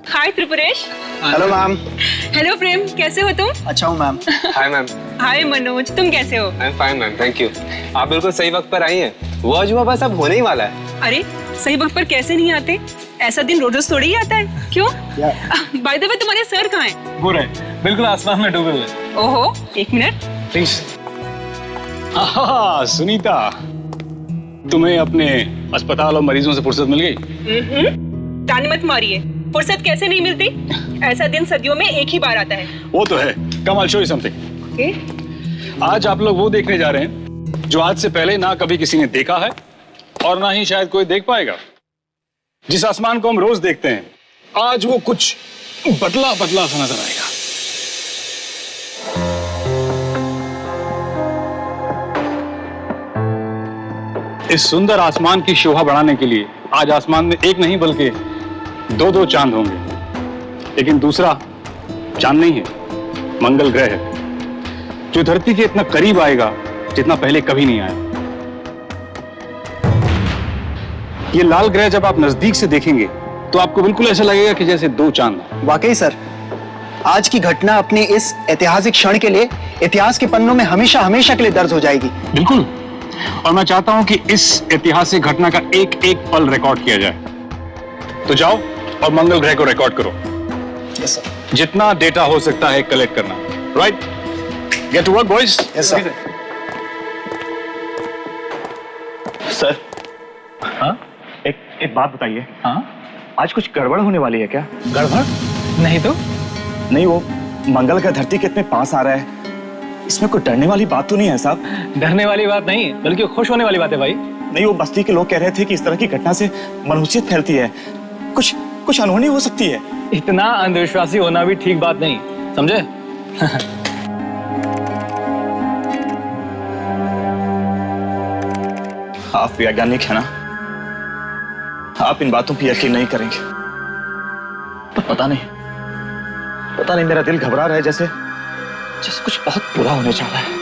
हाय Tripuresh. Hello ma'am. Hello Prem, कैसे हो तुम? अच्छा हूँ ma'am. Hi ma'am. Hi Manoj, तुम कैसे हो? I am fine ma'am, thank you. आप बिल्कुल सही वक्त पर आई हैं। वो अजूबा बस अब होने ही वाला है। अरे सही वक्त पर कैसे नहीं आते? ऐसा दिन रोज रोज थोड़ी ही आता है। क्यों? बाय द वे तुम्हारे सर कहाँ हैं? वो रहे, बिल्कुल आसमान में डूबे हुए। ओहो, एक मिनट। प्लीज। सुनीता, तुम्हें अपने अस्पताल और मरीजों से फुर्सत मिल गई? ताने मत मारिए, फुर्सत कैसे नहीं मिलती? ऐसा दिन सदियों में एक ही बार आता है। वो तो है। Come I show you something. Okay. आज आप लोग वो देखने जा रहे हैं जो आज से पहले ना कभी किसी ने देखा है और ना ही शायद कोई देख पाएगा। जिस आसमान को हम रोज देखते हैं, आज वो कुछ बदला बदला सा नजर आएगा। इस सुंदर आसमान की शोभा बढ़ाने के लिए आज आसमान में एक नहीं बल्कि दो चांद होंगे। लेकिन दूसरा चांद नहीं है, मंगल ग्रह है, जो धरती के इतना करीब आएगा जितना पहले कभी नहीं आया। ये लाल ग्रह जब आप नजदीक से देखेंगे तो आपको बिल्कुल ऐसा लगेगा कि जैसे दो चांद हैं। वाकई सर, आज की घटना अपने इस ऐतिहासिक क्षण के लिए इतिहास के पन्नों में हमेशा हमेशा के लिए दर्ज हो जाएगी। बिल्कुल। और मैं चाहता हूं कि इस ऐतिहासिक घटना का एक एक पल रिकॉर्ड किया जाए। तो जाओ और मंगल ग्रह को रिकॉर्ड करो। Yes sir. जितना डेटा हो सकता है कलेक्ट करना। Right? Get to work boys. Yes sir. Sir, हाँ, एक बात बताइए। हाँ? आज कुछ गड़बड़ होने वाली है क्या? गड़बड़? नहीं तो? नहीं, वो मंगल का धरती के इतने पास आ रहा है, इसमें कोई डरने वाली बात तो नहीं है साहब? डरने वाली बात नहीं, बल्कि खुश होने वाली बात है भाई। नहीं, वो बस्ती के लोग कह रहे थे कि इस तरह की घटना से मनहूसियत फैलती है, कुछ अनहोनी हो सकती है। इतना अंधविश्वासी होना भी ठीक बात नहीं, समझे? आप वैज्ञानिक है ना, आप इन बातों पर यकीन नहीं करेंगे। तो पता नहीं मेरा दिल घबरा रहा है, जैसे कुछ बहुत बुरा होने जा रहा है।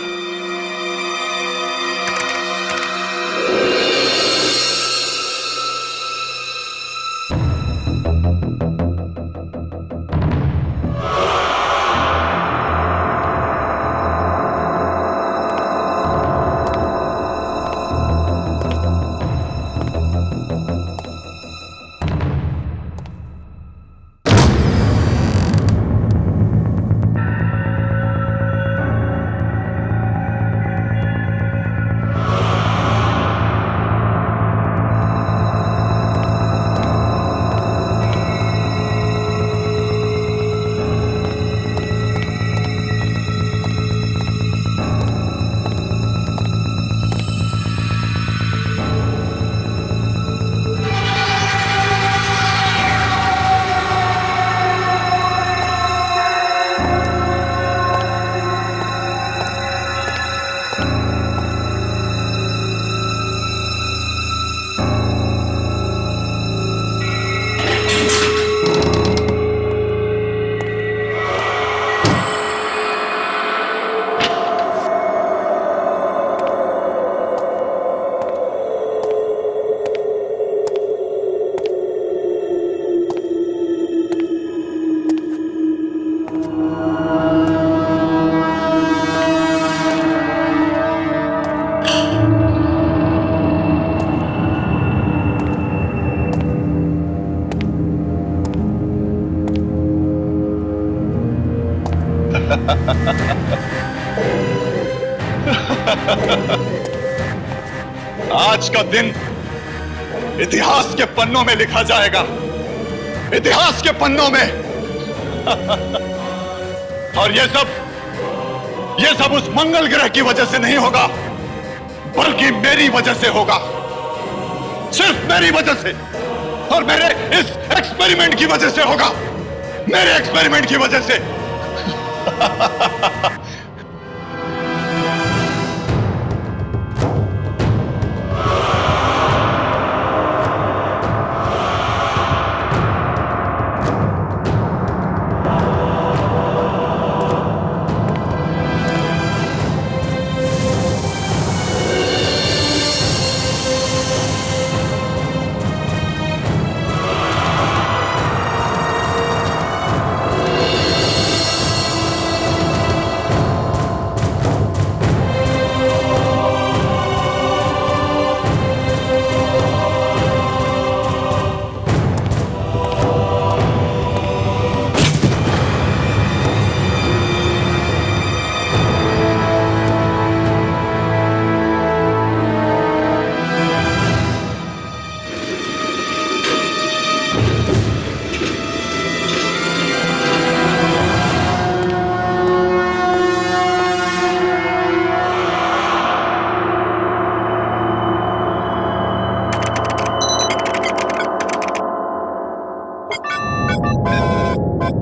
आज का दिन इतिहास के पन्नों में लिखा जाएगा, इतिहास के पन्नों में। और ये सब उस मंगल ग्रह की वजह से नहीं होगा, बल्कि मेरी वजह से होगा, सिर्फ मेरी वजह से, और मेरे इस एक्सपेरिमेंट की वजह से होगा, मेरे एक्सपेरिमेंट की वजह से। इस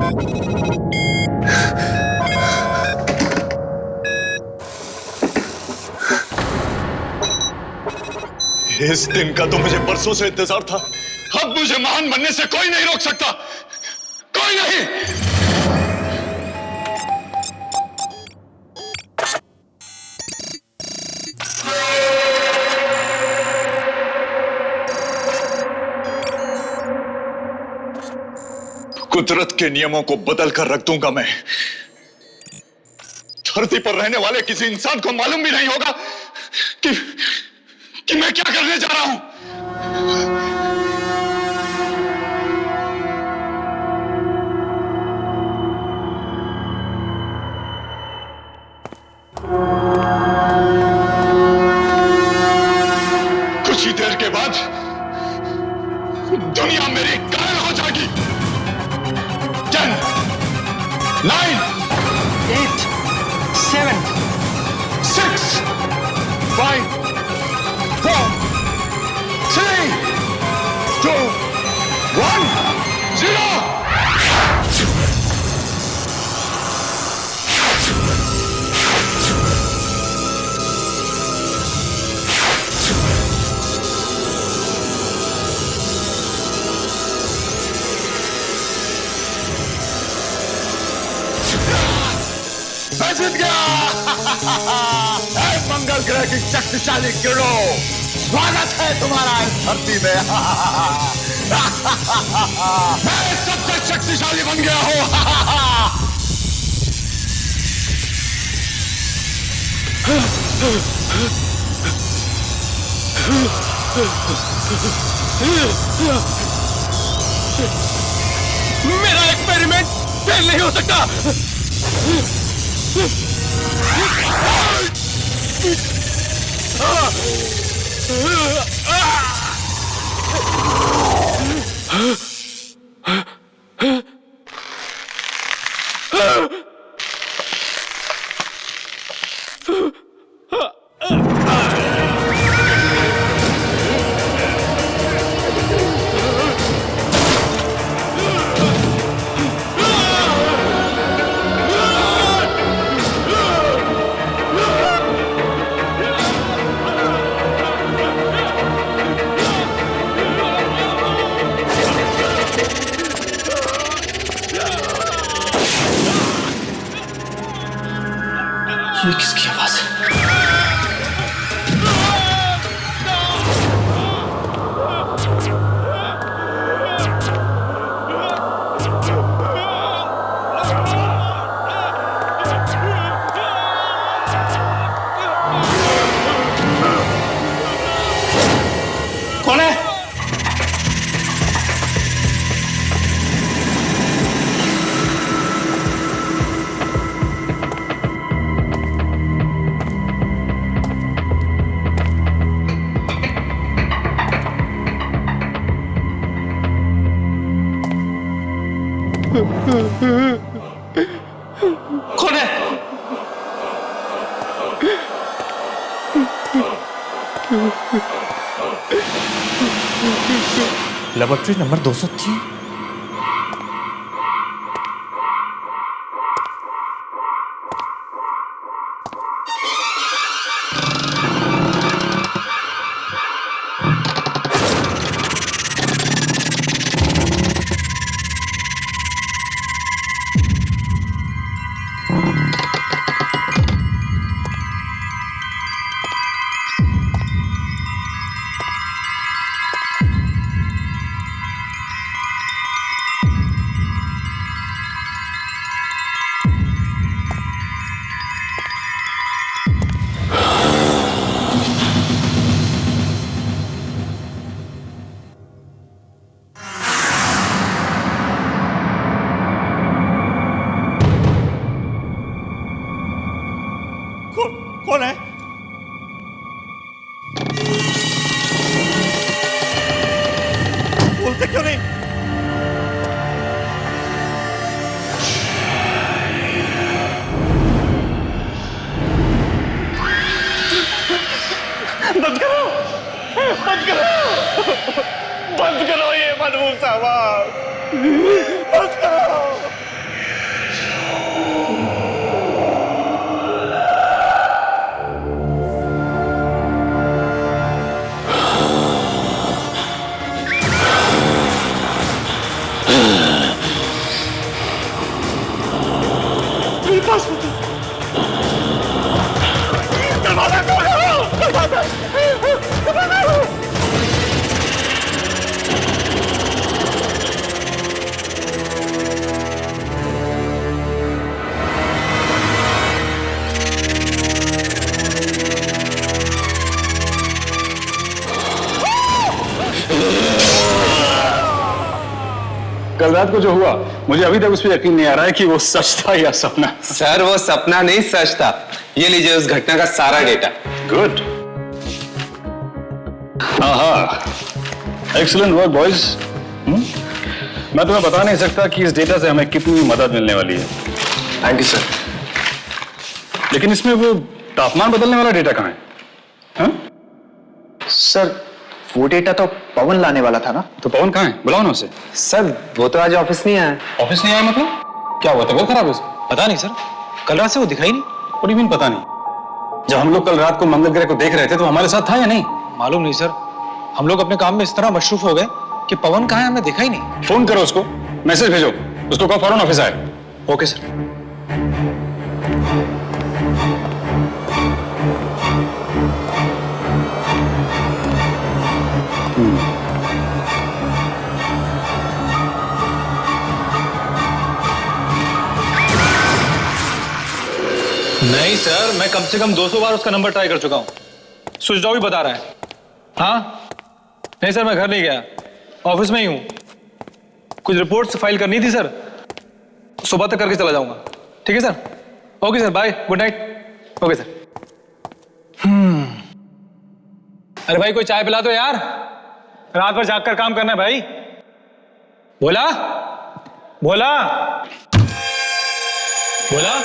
दिन का तो मुझे बरसों से इंतजार था। अब मुझे महान बनने से कोई नहीं रोक सकता, कोई नहीं। कुदरत के नियमों को बदल कर रख दूंगा मैं। धरती पर रहने वाले किसी इंसान को मालूम भी नहीं होगा कि मैं क्या करने जा रहा हूं। कुछ ही देर के बाद दुनिया मेरी कायल हो जाएगी। 10, 9, 8, 7, 6, 5, 4, 3, 2, 1, 0। मैं जीत गया। मंगल ग्रह की शक्तिशाली किरणों, स्वागत है तुम्हारा इस धरती में। मैं सबसे शक्तिशाली बन गया हूं। मेरा एक्सपेरिमेंट फेल नहीं हो सकता। ये किसकी आवाज है? कौन है? कौन है? Laboratory number 203। कौन है? बोलते क्यों नहीं? बंद करो, बंद करो, बंद करो ये मनहूस आवाज, बंद करो। रात को जो हुआ, मुझे अभी तक उस पर यकीन नहीं आ रहा है कि वो सच था या सपना। सर वो सपना नहीं सच था। ये लीजिए उस घटना का सारा डेटा। गुड। हाँ, एक्सीलेंट वर्क बॉयज। मैं तुम्हें बता नहीं सकता कि इस डेटा से हमें कितनी मदद मिलने वाली है। Thank you sir. लेकिन इसमें वो तापमान बदलने वाला डेटा कहाँ है? हाँ? सर वो डेटा तो पवन लाने वाला था ना। तो पवन कहाँ है? बुलाओ ना उसे। सर वो तो आज ऑफिस नहीं आया। ऑफिस नहीं आया मतलब? क्या हुआ, तबीयत खराब है उसकी? पता नहीं सर, कल रात से वो दिखाई नहीं। और मीन पता नहीं? जब हम लोग कल रात को मंगल ग्रह को देख रहे थे तो हमारे साथ था या नहीं? मालूम नहीं सर, हम लोग अपने काम में इस तरह मशरूफ हो गए कि पवन कहाँ है हमने देखा ही नहीं। फोन करो उसको, मैसेज भेजो, उसको कहो फौरन ऑफिस आए। Okay sir. नहीं सर, मैं कम से कम 200 बार उसका नंबर ट्राई कर चुका हूं। स्विच ऑफ ही बता रहा है। हाँ नहीं सर, मैं घर नहीं गया, ऑफिस में ही हूं। कुछ रिपोर्ट्स फाइल करनी थी सर, सुबह तक करके चला जाऊंगा। ठीक है sir. Okay sir, bye, good night. Okay sir. अरे भाई कोई चाय पिला दो यार, रात भर जाग कर काम करना है भाई। बोला बोला बोला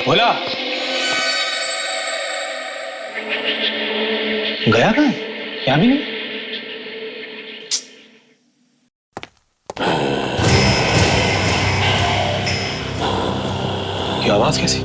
बोला। गया कहाँ है? यहाँ भी नहीं। ये आवाज कैसी?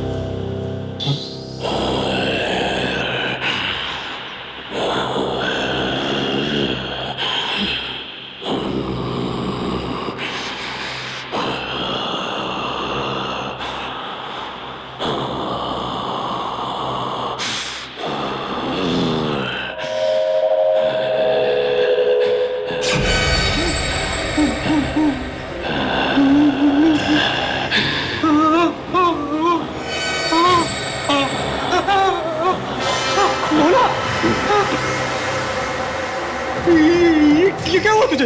ये क्या हुआ तुझे?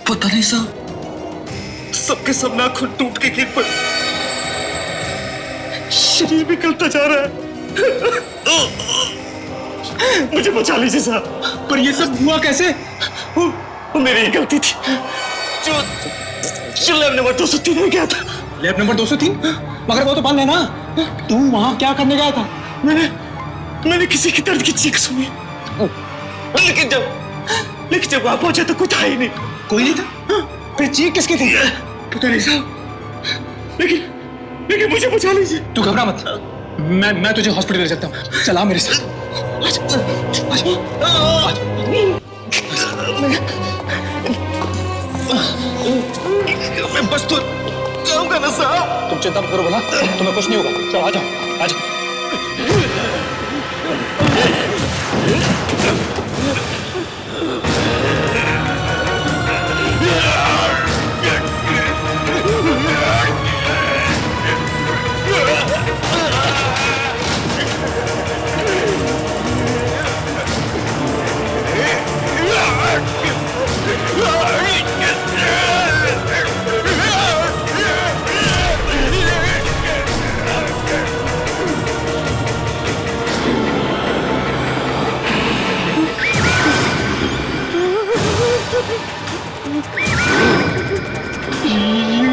पता नहीं साहब, सबके सब नाखून टूट के गिर पड़े, शरीर निकलता जा रहा है। मुझे बचा लीजिए साहब। पर ये सब हुआ कैसे? वो मेरी ही गलती थी। जो लैब नंबर 203 में गया था। Lab number 203? मगर वो तो बंद है ना। तू वहां क्या करने गया था? मैंने किसी की दर्द की चीख सुनी, लेकिन जब वहां पहुंचा तो कुछ था ही नहीं। कोई नहीं था? फिर चीख किसकी थी? पता नहीं साहब, लेकिन मुझे बचा लीजिए। तू घबरा मत, मैं तुझे हॉस्पिटल ले सकता हूँ। चला मेरे साथ। मैं बस तो जाऊंगा ना साहब। तुम चिंता मत करो भला, तुम्हें कुछ नहीं होगा। चलो आ जाओ, आ जाओ।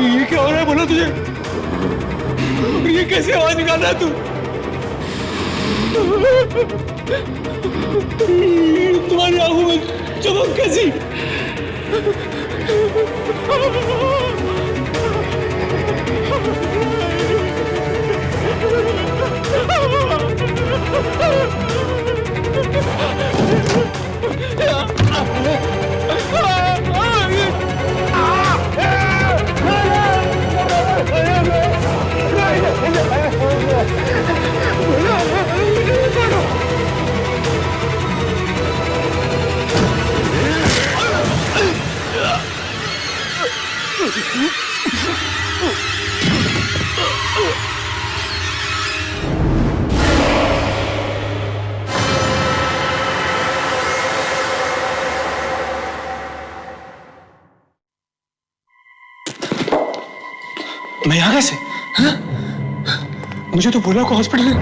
ये क्या हो रहा है बोला तुझे? ये कैसे आवाज निकाल रहा है तू? तुम्हारी आंखों में चमक कैसी? मैं यहाँ कैसे? हाँ? मुझे तो भोला को हॉस्पिटल में।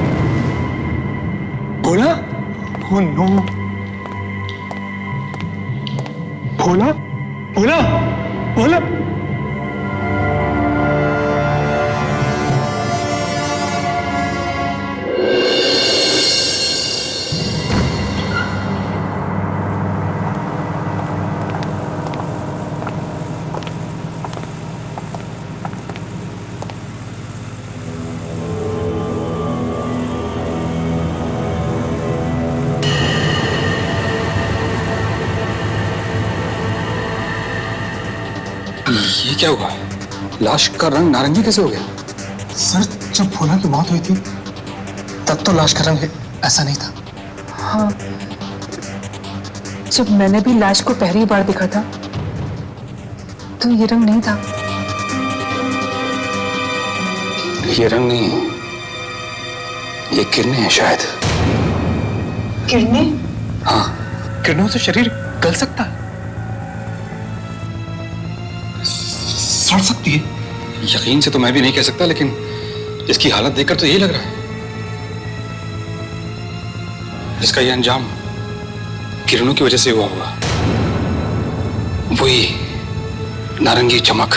भोला? Oh no. भोला? भोला? भोला? ये क्या हुआ? लाश का रंग नारंगी कैसे हो गया? सर, जब भोला की मौत हुई थी तब तो लाश का रंग ऐसा नहीं था। हाँ, जब मैंने भी लाश को पहली बार देखा था तो ये रंग नहीं था। ये रंग नहीं, ये किरणें हैं शायद। किरणें? हाँ, किरणों से शरीर गल सकता है, सड़ सकती है। यकीन से तो मैं भी नहीं कह सकता, लेकिन इसकी हालत देखकर तो यही लग रहा है। इसका ये अंजाम किरणों की वजह से हुआ होगा। वही नारंगी चमक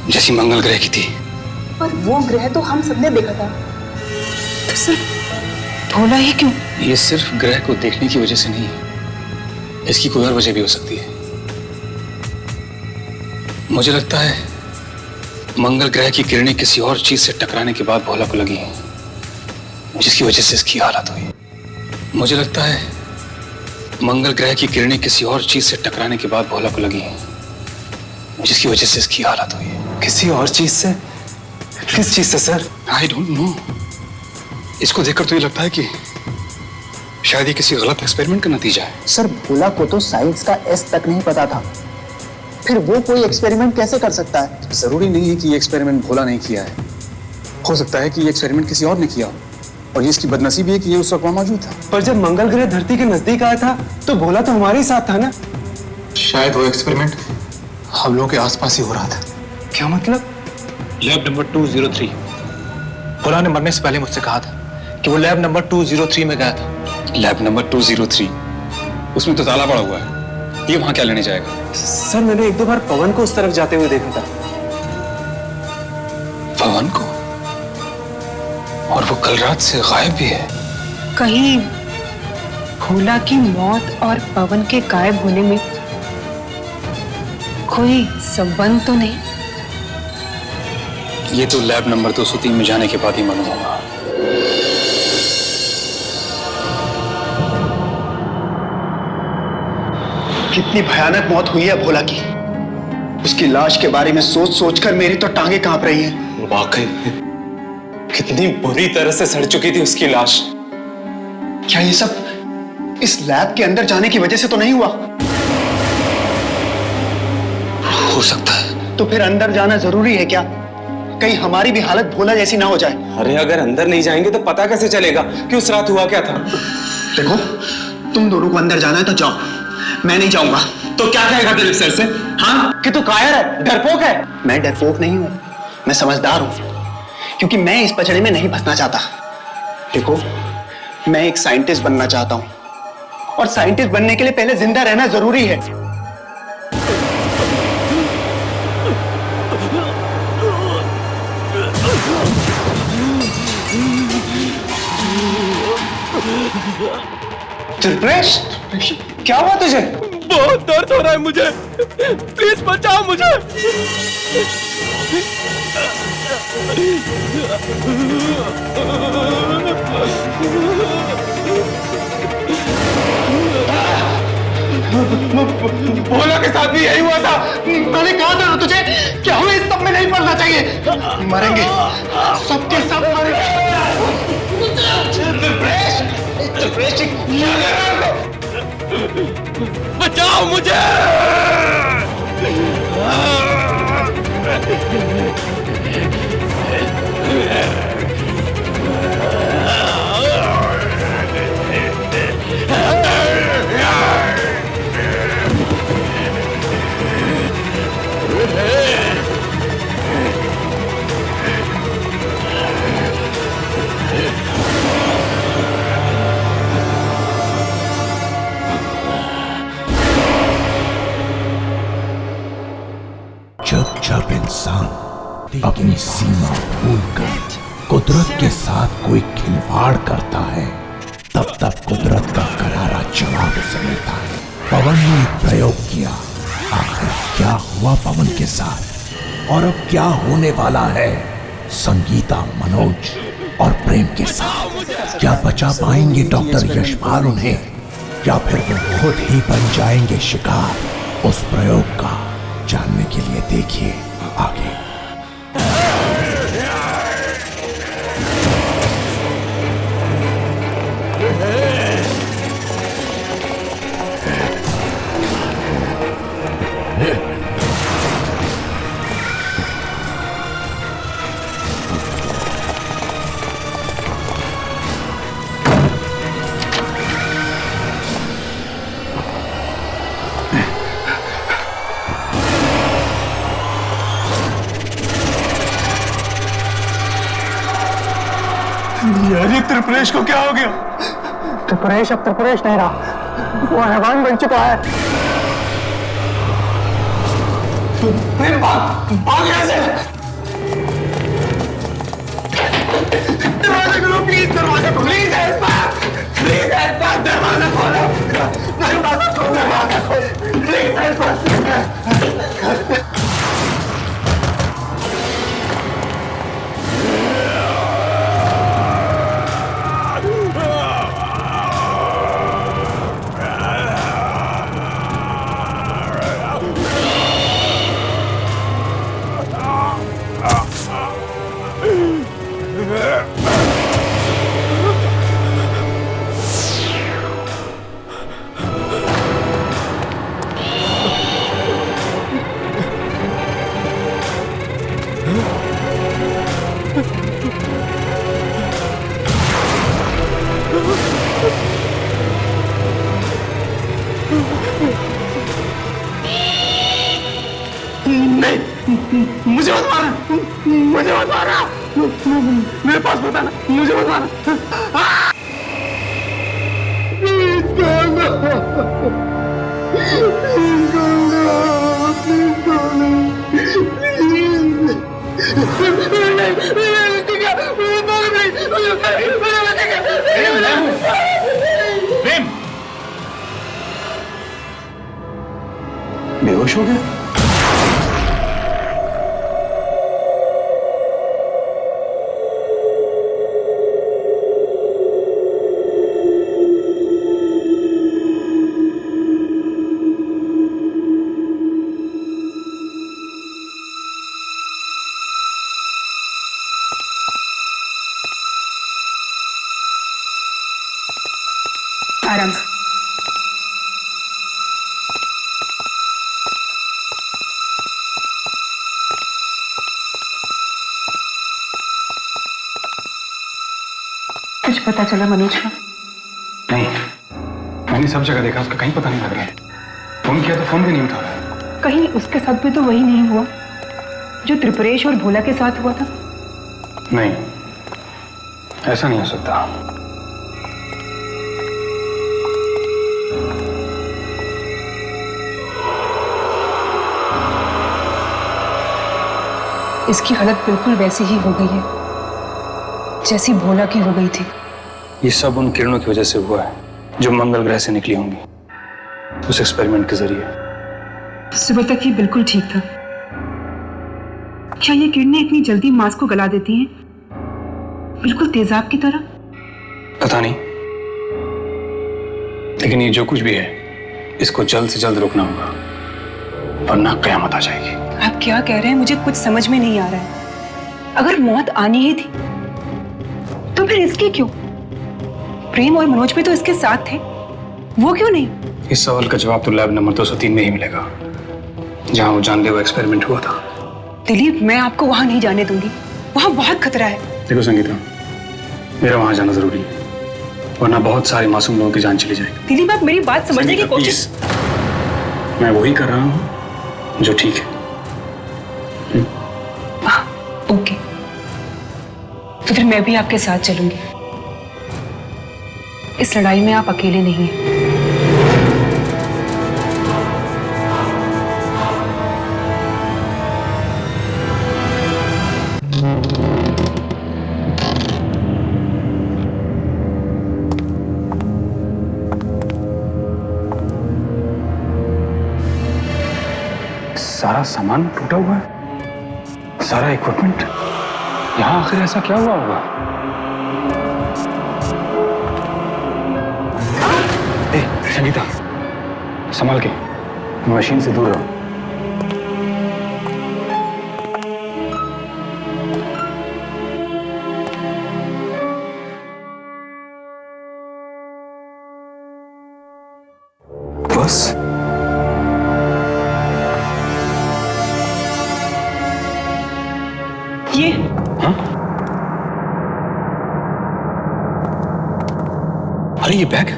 जैसी मंगल ग्रह की थी। पर वो ग्रह तो हम सबने देखा था, तो सिर्फ भोला ही क्यों? ये सिर्फ ग्रह को देखने की वजह से नहीं, इसकी कोई और वजह भी हो सकती है। मुझे लगता है मंगल ग्रह की किरणें किसी और चीज से टकराने के बाद भोला को लगी, जिसकी वजह से इसकी हालत हुई। मुझे लगता है मंगल ग्रह की किरणें किसी और चीज से टकराने के बाद भोला को लगी, जिसकी वजह से इसकी हालत हुई। किसी और चीज से? किस चीज से सर? I don't know. इसको देखकर तो ये लगता है कि शायद ये किसी गलत एक्सपेरिमेंट का नतीजा है। सर, भोला को तो साइंस का एस तक नहीं पता था, फिर वो कोई एक्सपेरिमेंट कैसे कर सकता है? जरूरी नहीं है कि ये एक्सपेरिमेंट भोला नहीं किया है। हो सकता है कि ये एक्सपेरिमेंट किसी और ने किया हो, और ये इसकी बदनसीबी है कि ये उस वक्त वहां मौजूद था। पर जब मंगल ग्रह धरती के नजदीक आया था तो भोला तो हमारे ही साथ था ना। शायद वो एक्सपेरिमेंट हम लोगों के आसपास ही हो रहा था। क्या मतलब? Lab number 203। भोला ने मरने से पहले मुझसे कहा था कि वो लैब नंबर 203 में गया था। Lab number 203? उसमें तो ताला पड़ा हुआ है, ये वहां क्या लेने जाएगा? सर, मैंने एक दो बार पवन को उस तरफ जाते हुए देखा था। पवन को? और वो कल रात से गायब भी है। कहीं भोला की मौत और पवन के गायब होने में कोई संबंध तो नहीं? ये तो लैब नंबर 203 में जाने के बाद ही मालूम होगा। कितनी भयानक मौत हुई है भोला की। उसकी लाश के बारे में सोच सोचकर मेरी तो टांगे कांप रही हैं। वाकई कितनी बुरी तरह से सड़ चुकी थी उसकी लाश। क्या ये सब इस लैब के अंदर जाने की वजह से तो नहीं हुआ? हो सकता है। तो फिर अंदर जाना जरूरी है क्या? कहीं हमारी भी हालत भोला जैसी ना हो जाए। अरे अगर अंदर नहीं जाएंगे तो पता कैसे चलेगा कि उस रात हुआ क्या था? देखो, तुम दोनों को अंदर जाना है तो जाओ, मैं नहीं जाऊंगा। तो क्या कहेगा दिलीप सर से? हाँ, कि तू कायर है, डरपोक है? मैं डरपोक नहीं हूं, मैं समझदार हूं, क्योंकि मैं इस पचड़े में नहीं फंसना चाहता। देखो, मैं एक साइंटिस्ट बनना चाहता हूं, और साइंटिस्ट बनने के लिए पहले जिंदा रहना जरूरी है। त्रिप्रेश, क्या हुआ तुझे? बहुत दर्द हो रहा है मुझे, प्लीज बचाओ मुझे। भोला के साथ भी यही हुआ था। मैंने कहा था ना तुझे कि हमें इस सब में नहीं पड़ना चाहिए। मरेंगे, सबके सब मरेंगे। बचाओ मुझे। जब जब इंसान अपनी सीमा भूलकर कुदरत के साथ कोई खिलवाड़ करता है, तब तब कुदरत का करारा जवाब उसे मिलता है। पवन ने एक प्रयोग किया, आखिर क्या हुआ पवन के साथ और अब क्या होने वाला है संगीता, मनोज और प्रेम के साथ? क्या बचा पाएंगे डॉक्टर यशपाल उन्हें, या फिर वो खुद ही बन जाएंगे शिकार उस प्रयोग का? जानने के लिए देखिए आगे। यार त्रिपुरेश को क्या हो गया? त्रिपुरेश अब त्रिपुरेश नहीं रहा, वो हैवान बन चुका है। भाग यहाँ से। दरवाजा खोलो प्लीज, दरवाजा खोलो प्लीज, प्लीज दरवाजा खोलो, दरवाजा खोलो, दरवाजा खोलो प्लीज। मुझे मत मारा, मुझे मत मारा, मेरे पास मत आना, मुझे मत मारा। प्रेम बेहोश हो गया? आराम से। कुछ पता चला मनोज का? नहीं, मैंने सब जगह देखा, उसका कहीं पता नहीं लग रहा है। फोन किया तो फोन भी नहीं उठा रहा है। कहीं उसके साथ भी तो वही नहीं हुआ जो त्रिपुरेश और भोला के साथ हुआ था? नहीं, ऐसा नहीं हो सकता। इसकी हालत बिल्कुल वैसी ही हो गई है जैसी भोला की हो गई थी। ये सब उन किरणों की वजह से हुआ है जो मंगल ग्रह से निकली होंगी उस एक्सपेरिमेंट के जरिए। सुबह तक ये बिल्कुल ठीक था। क्या ये किरणें इतनी जल्दी मांस को गला देती हैं, बिल्कुल तेजाब की तरह? पता नहीं, लेकिन ये जो कुछ भी है इसको जल्द से जल्द रोकना होगा, वरना कयामत आ जाएगी। आप क्या कह रहे हैं? मुझे कुछ समझ में नहीं आ रहा है। अगर मौत आनी ही थी तो फिर इसकी क्यों? प्रेम और मनोज भी तो इसके साथ थे, वो क्यों नहीं? इस सवाल का जवाब तो लैब नंबर 203 में ही मिलेगा, जहां वो जानलेवा एक्सपेरिमेंट हुआ था। दिलीप, मैं आपको वहां नहीं जाने दूंगी, वहां बहुत खतरा है। देखो संगीता, मेरा वहां जाना जरूरी है, वरना बहुत सारे मासूम लोगों की जान चली जाएगी। दिलीप, आप मेरी बात समझने की कोशिश। मैं वही कर रहा हूं जो ठीक है। ओके, तो फिर मैं भी आपके साथ चलूंगी। इस लड़ाई में आप अकेले नहीं हैं। सारा सामान टूटा हुआ है, सारा इक्विपमेंट। यहाँ आखिर ऐसा क्या हुआ होगा? ए, संगीता, संभाल के, मशीन से दूर रहो। बस ये हाँ? अरे ये बैग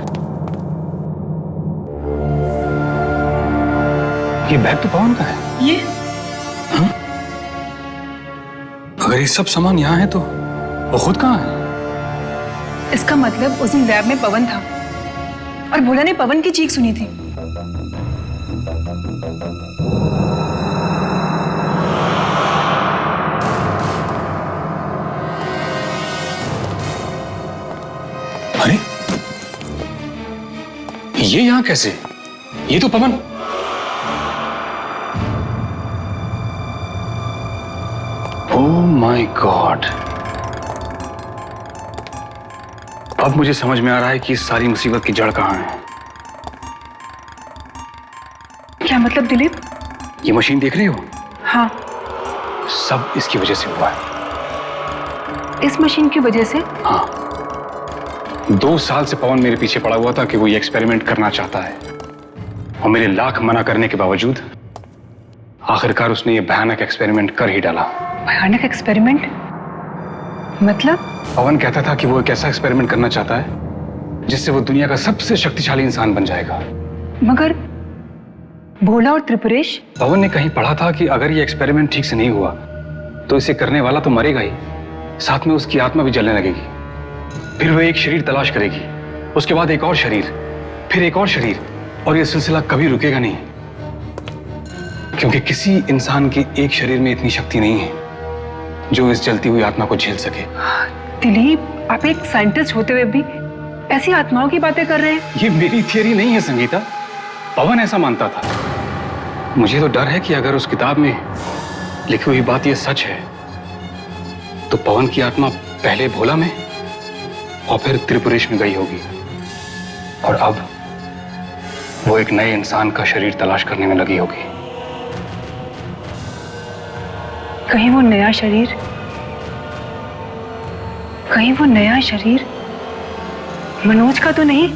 तो पवन का है। ये हाँ? अगर ये सब सामान यहाँ है तो वो खुद कहाँ है? इसका मतलब उस दिन लैब में पवन था और भोला ने पवन की चीख सुनी थी। अरे ये यहां कैसे? ये तो पवन। ओह माय गॉड, अब मुझे समझ में आ रहा है कि इस सारी मुसीबत की जड़ कहां है। क्या मतलब दिलीप? ये मशीन देख रही हो? हाँ, सब इसकी वजह से हुआ है। इस मशीन की वजह से? हाँ, 2 साल से पवन मेरे पीछे पड़ा हुआ था कि वो ये एक्सपेरिमेंट करना चाहता है, और मेरे लाख मना करने के बावजूद आखिरकार उसने ये भयानक एक्सपेरिमेंट कर ही डाला। भयानक एक्सपेरिमेंट? मतलब? पवन कहता था कि वो एक ऐसा एक्सपेरिमेंट करना चाहता है जिससे वो दुनिया का सबसे शक्तिशाली इंसान बन जाएगा। मगर भोला और त्रिपुरेश? पवन ने कहीं पढ़ा था कि अगर ये एक्सपेरिमेंट ठीक से नहीं हुआ तो इसे करने वाला तो मरेगा ही, साथ में उसकी आत्मा भी जलने लगेगी। फिर वो एक शरीर तलाश करेगी, उसके बाद एक और शरीर, फिर एक और शरीर, और ये सिलसिला कभी रुकेगा नहीं, क्योंकि किसी इंसान के एक शरीर में इतनी शक्ति नहीं है जो इस जलती हुई आत्मा को झेल सके। दिलीप, आप एक साइंटिस्ट होते हुए भी ऐसी आत्माओं की बातें कर रहे हैं? ये मेरी थियरी नहीं है संगीता, पवन ऐसा मानता था। मुझे तो डर है कि अगर उस किताब में लिखी हुई बात ये सच है तो पवन की आत्मा पहले भोला में और फिर त्रिपुरेश में गई होगी, और अब वो एक नए इंसान का शरीर तलाश करने में लगी होगी। कहीं वो नया शरीर मनोज का तो नहीं?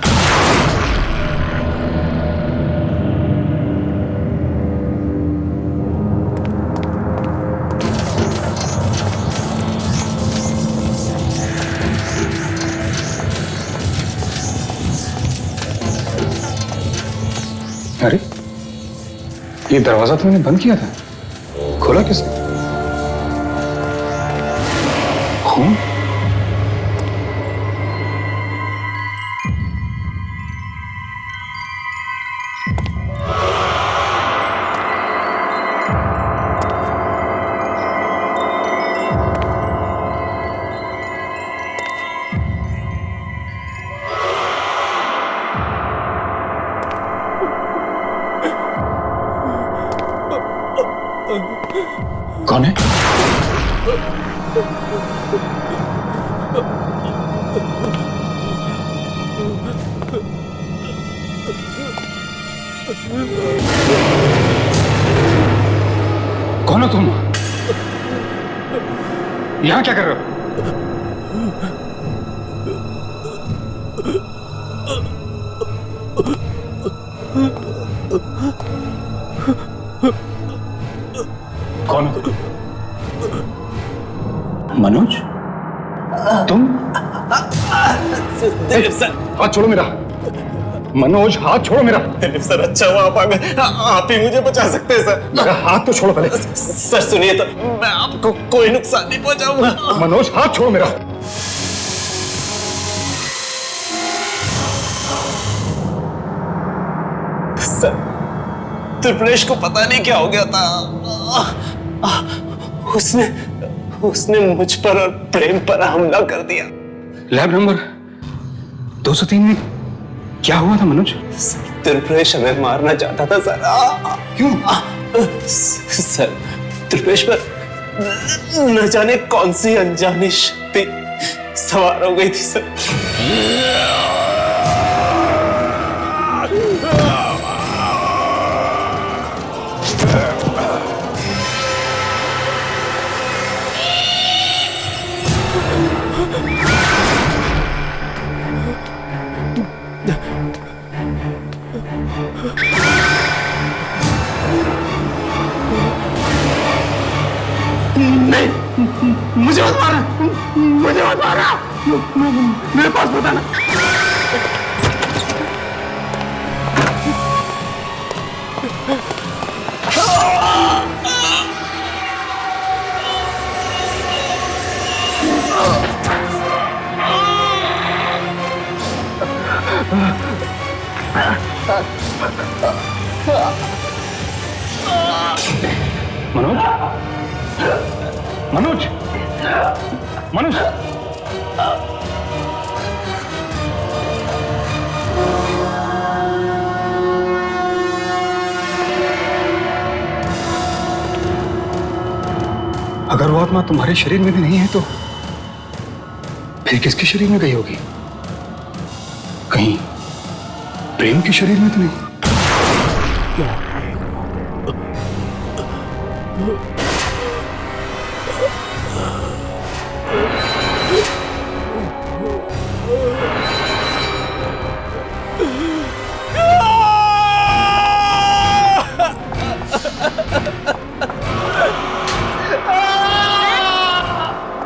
अरे ये दरवाजा तो मैंने बंद किया था, खोला किसने? खून? कौन है? कौन हो तुम? यहां क्या कर रहे हो? कौन हो? मनोज? तुम? दिलीप सर, हाथ छोड़ो मेरा। मनोज, हाथ छोड़ो मेरा। दिलीप सर, अच्छा हुआ आप आ गए, आप ही मुझे बचा सकते हैं सर। मेरा हाथ तो छोड़ो पहले। सर सुनिए तो, मैं आपको कोई नुकसान नहीं पहुंचाऊंगा। मनोज, हाथ छोड़ो मेरा। सर, त्रिपुरेश को पता नहीं क्या हो गया था। उसने मुझ पर और प्रेम पर हमला कर दिया। लैब नंबर 203 में क्या हुआ था मनोज? त्रिपुरेश हमें मारना चाहता था सर। क्यों? सर त्रिपेश पर न जाने कौन सी अनजानी शक्ति सवार हो गई थी सर। मुझे मत मारना, मुझे मत मारना, मेरे पास बताना। मनोज, मनोज, मनोज, अगर वो आत्मा तुम्हारे शरीर में भी नहीं है तो फिर किसके शरीर में गई होगी? कहीं प्रेम के शरीर में तो नहीं?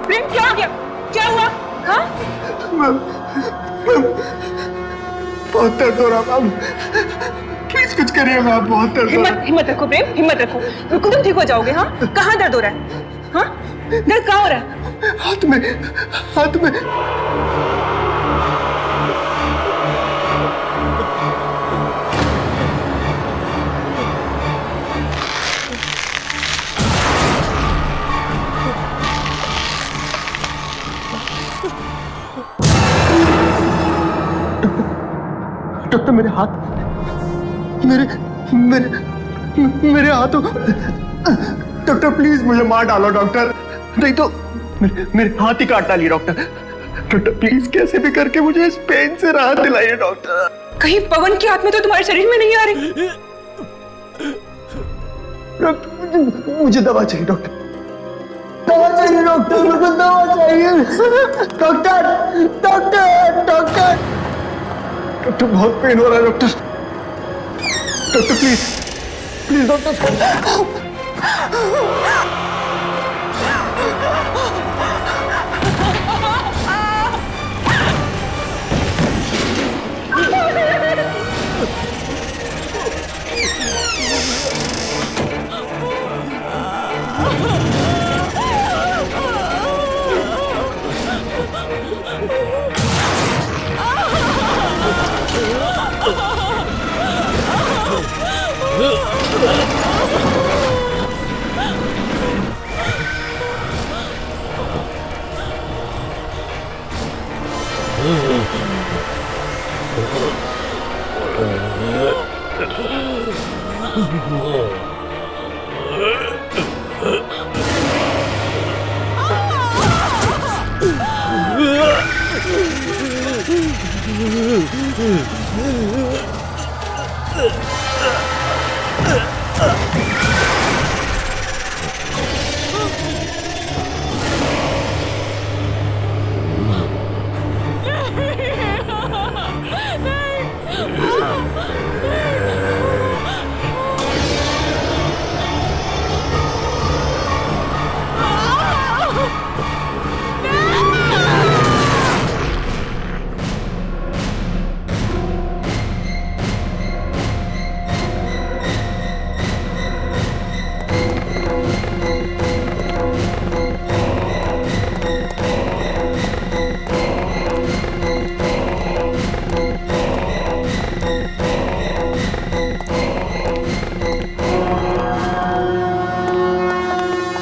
प्रेम क्या हो गया? क्या हुआ? हाँ? बहुत दर्द हो रहा मैम, प्लीज कुछ करिए मैम, बहुत दर्द हो रहा है। हिम्मत रखो प्रेम, हिम्मत रखो, बिल्कुल तुम ठीक हो जाओगे। हाँ, कहाँ दर्द हो रहा है? हाँ, दर्द कहाँ हो रहा है? हाथ में, हाथ में। डॉक्टर मेरे हाथ, मेरे हाथों, डॉक्टर प्लीज मुझे मार डालो डॉक्टर, नहीं तो मेरे हाथ ही काट डालिए डॉक्टर। डॉक्टर प्लीज कैसे भी करके मुझे इस पेन से राहत दिलाइए डॉक्टर। कहीं पवन की आत्मा तो तुम्हारे शरीर में नहीं आ रही? मुझे दवा चाहिए डॉक्टर, दवा चाहिए डॉक्टर, मुझे दवा चाहिए डॉक्टर, डॉक्टर, डॉक्टर, डॉक्टर बहुत पेन हो रहा है doctor, doctor please, please doctor.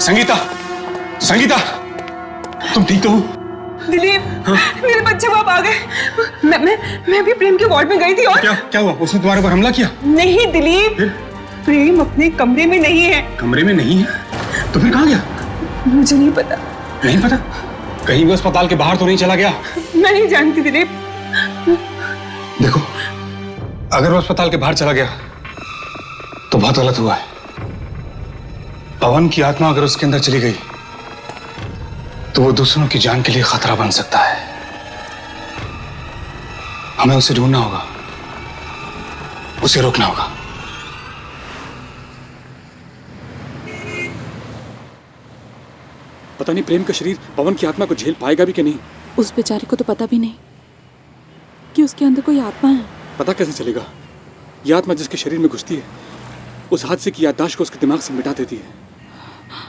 Sangeeta, Sangeeta, तुम ठीक तो हो? दिलीप, मेरे बच्चे बाप आ गए। मैं भी प्रेम के वार्ड में गई थी और क्या क्या हुआ? उसने तुम्हारे ऊपर हमला किया? नहीं दिलीप, प्रेम अपने कमरे में नहीं है। कमरे में नहीं है तो फिर कहाँ गया? मुझे नहीं पता। नहीं पता? कहीं भी अस्पताल के बाहर तो नहीं चला गया? मैं नहीं जानती दिलीप। देखो, अगर वो अस्पताल के बाहर चला गया तो बहुत गलत हुआ है। पवन की आत्मा अगर उसके अंदर चली गई तो वो दूसरों की जान के लिए खतरा बन सकता है। हमें उसे ढूंढना होगा, उसे रोकना होगा। पता नहीं प्रेम का शरीर पवन की आत्मा को झेल पाएगा भी कि नहीं। उस बेचारे को तो पता भी नहीं कि उसके अंदर कोई आत्मा है। पता कैसे चलेगा? यह आत्मा जिसके शरीर में घुसती है उस हादसे की याददाश्त को उसके दिमाग से मिटा देती है।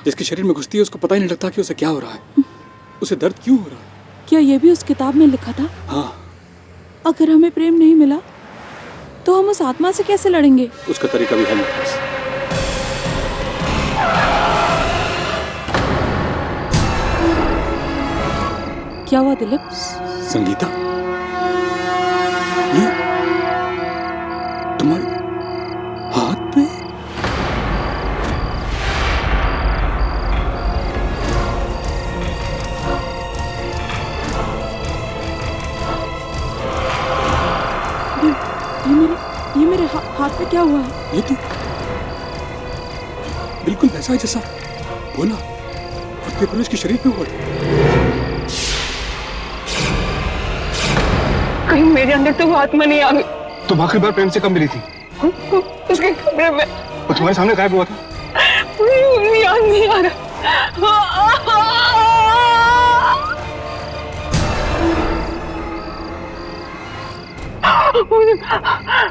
जिसके शरीर में घुसती है उसको पता ही नहीं लगता कि उसे क्या हो रहा है, उसे दर्द क्यों हो रहा है। क्या ये भी उस किताब में लिखा था? हाँ। अगर हमें प्रेम नहीं मिला तो हम उस आत्मा से कैसे लड़ेंगे? उसका तरीका भी है मेरे पास। क्या हुआ दिलीप? संगीता, ये तुम्हारे हाथ पे? ये मेरे हाथ पे क्या हुआ है? ये तो बिल्कुल वैसा है जैसा बोला उसके पुरुष के शरीर पे हुआ। कहीं मेरे अंदर तो वो आत्मा नहीं आ गई। तुम आखिरी बार प्रेम से कब मिली थी? उसके कमरे में। वो तुम्हारे सामने गायब हुआ था? मुझे याद नहीं आ रहा।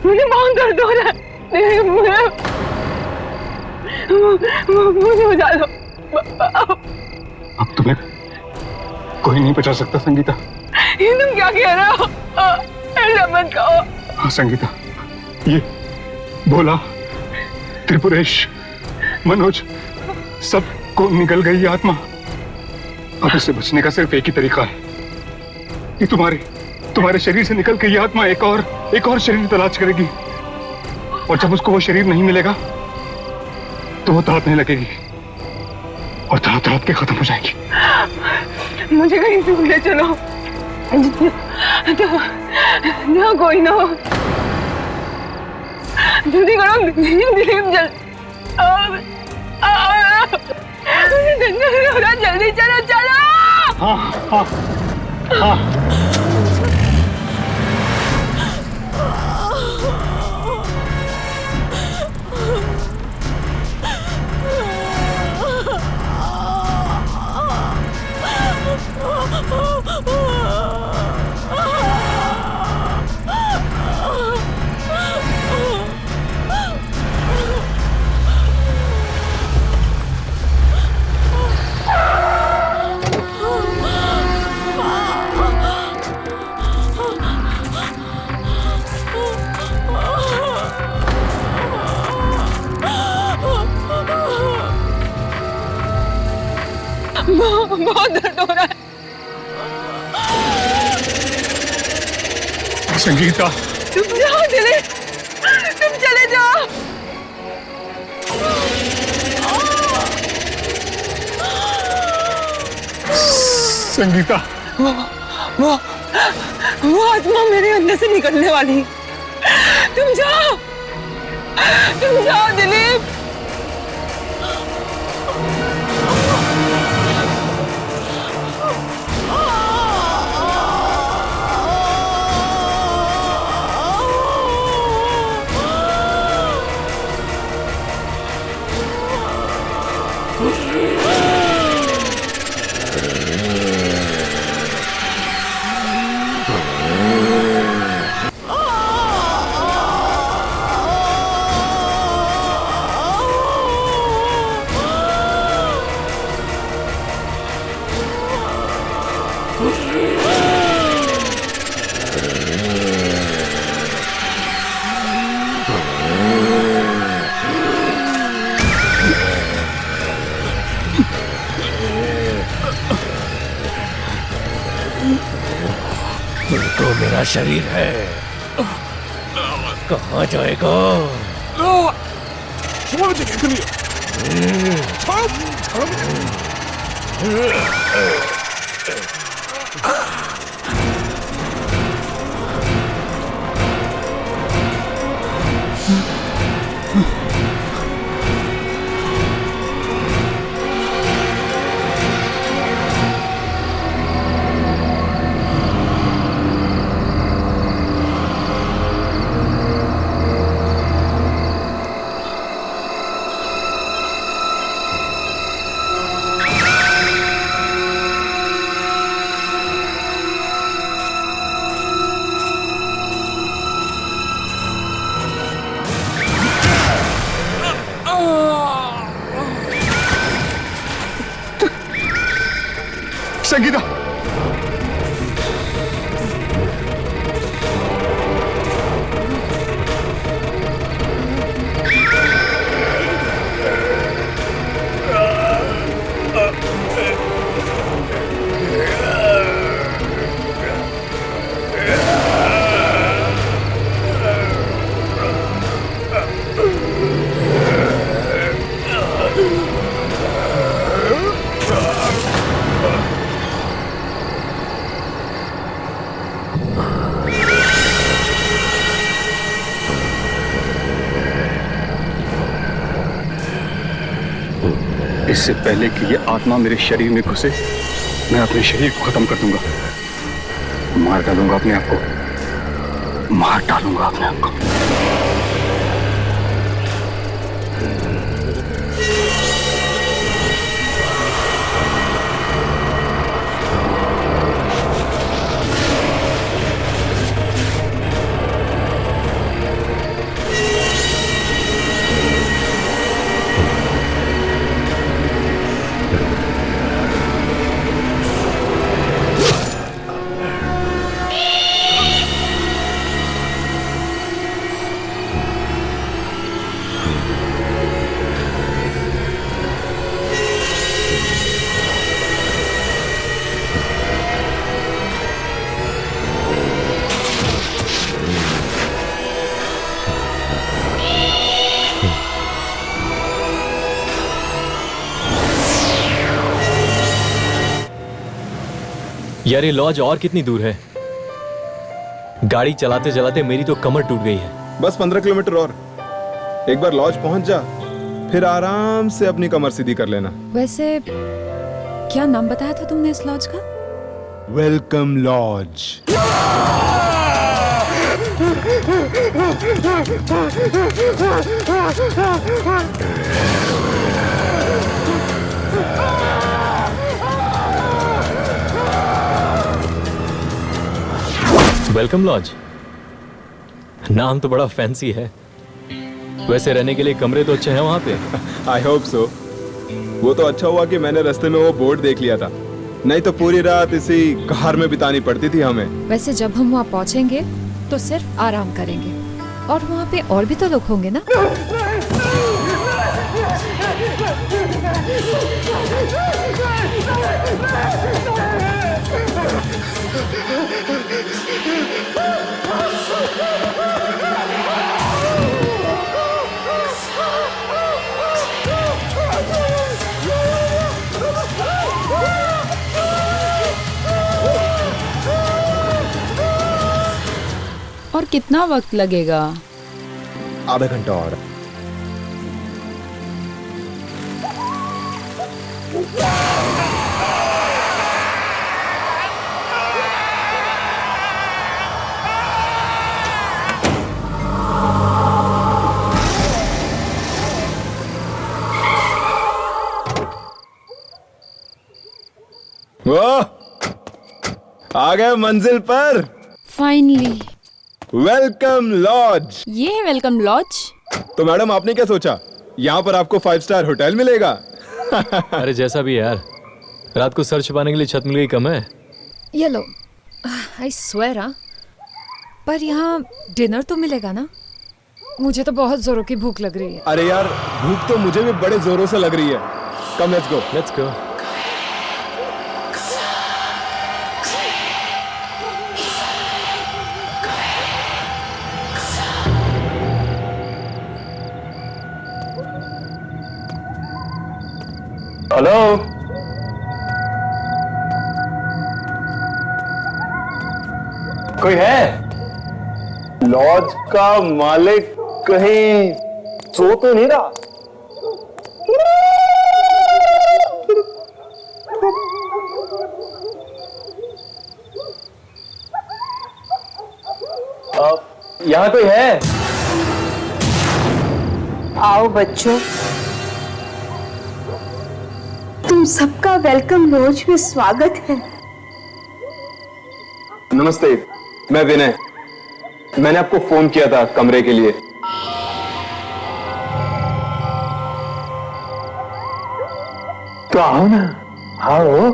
मुझे बहुत दर्द हो रहा है। मुझे बचा लो। अब तुम्हें कोई नहीं बचा सकता संगीता। ये तुम क्या कह रहे हो? ऐसा मत कहो। हाँ संगीता, ये भोला, त्रिपुरेश, मनोज, सबको निकल गई ये आत्मा। अब इससे बचने का सिर्फ एक ही तरीका है कि तुम्हारे शरीर से निकल के ये आत्मा एक और शरीर तलाश करेगी, और जब उसको वो शरीर नहीं मिलेगा तो वो तड़पने लगेगी और तड़प के खत्म हो जाएगी। मुझे कहीं दूर ले चलो, जहाँ कोई ना हो। जल्दी करो दिलीप, जल्दी चलो चलो। हाँ हाँ हाँ। बहुत दर्द हो रहा है। संगीता, तुम जाओ दिलीप, तुम चले जाओ। संगीता, वो आत्मा मेरे अंदर से निकलने वाली है। तुम जाओ दिलीप। तो मेरा शरीर है, कहाँ जाएगा? छोड़ मुझे, छोड़, छोड़ मुझे। संगीता, इससे पहले कि ये आत्मा मेरे शरीर में घुसे, मैं अपने शरीर को खत्म कर दूंगा, मार डालूंगा अपने आप को, मार डालूंगा अपने आप को। यार ये लॉज और कितनी दूर है? गाड़ी चलाते चलाते मेरी तो कमर टूट गई है। बस 15 किलोमीटर और। एक बार लॉज पहुंच जा, फिर आराम से अपनी कमर सीधी कर लेना। वैसे क्या नाम बताया था तुमने इस लॉज का? Welcome lodge. वेलकम लॉज, नाम तो बड़ा फैंसी है। वैसे रहने के लिए कमरे तो अच्छे हैं वहां पे? I hope so. वो तो अच्छा हुआ कि मैंने रास्ते में वो बोर्ड देख लिया था, नहीं तो पूरी रात इसी कार में बितानी पड़ती थी हमें। वैसे जब हम वहाँ पहुँचेंगे तो सिर्फ आराम करेंगे, और वहाँ पे और भी तो लोग होंगे ना? और कितना वक्त लगेगा? आधा घंटा और। वाह, आ गए मंजिल पर। फाइनली। Welcome lodge. ये है वेलकम लॉज? तो मैडम आपने क्या सोचा, यहाँ पर आपको 5 स्टार होटल मिलेगा? अरे जैसा भी यार, रात को सर छुपाने के लिए छत मिल गई कम है। ये लो, आई स्वेयर। पर यहाँ डिनर तो मिलेगा ना? मुझे तो बहुत जोरों की भूख लग रही है। अरे यार, भूख तो मुझे भी बड़े जोरों से लग रही है। Come let's go. Let's go. Hello, कोई है? लॉज का मालिक कहीं सो तो नहीं रहा? यहाँ कोई है? आओ बच्चों, तुम सबका वेलकम लॉज में स्वागत है। नमस्ते, मैं विनय। मैंने आपको फोन किया था कमरे के लिए। तो आओ ना, आओ।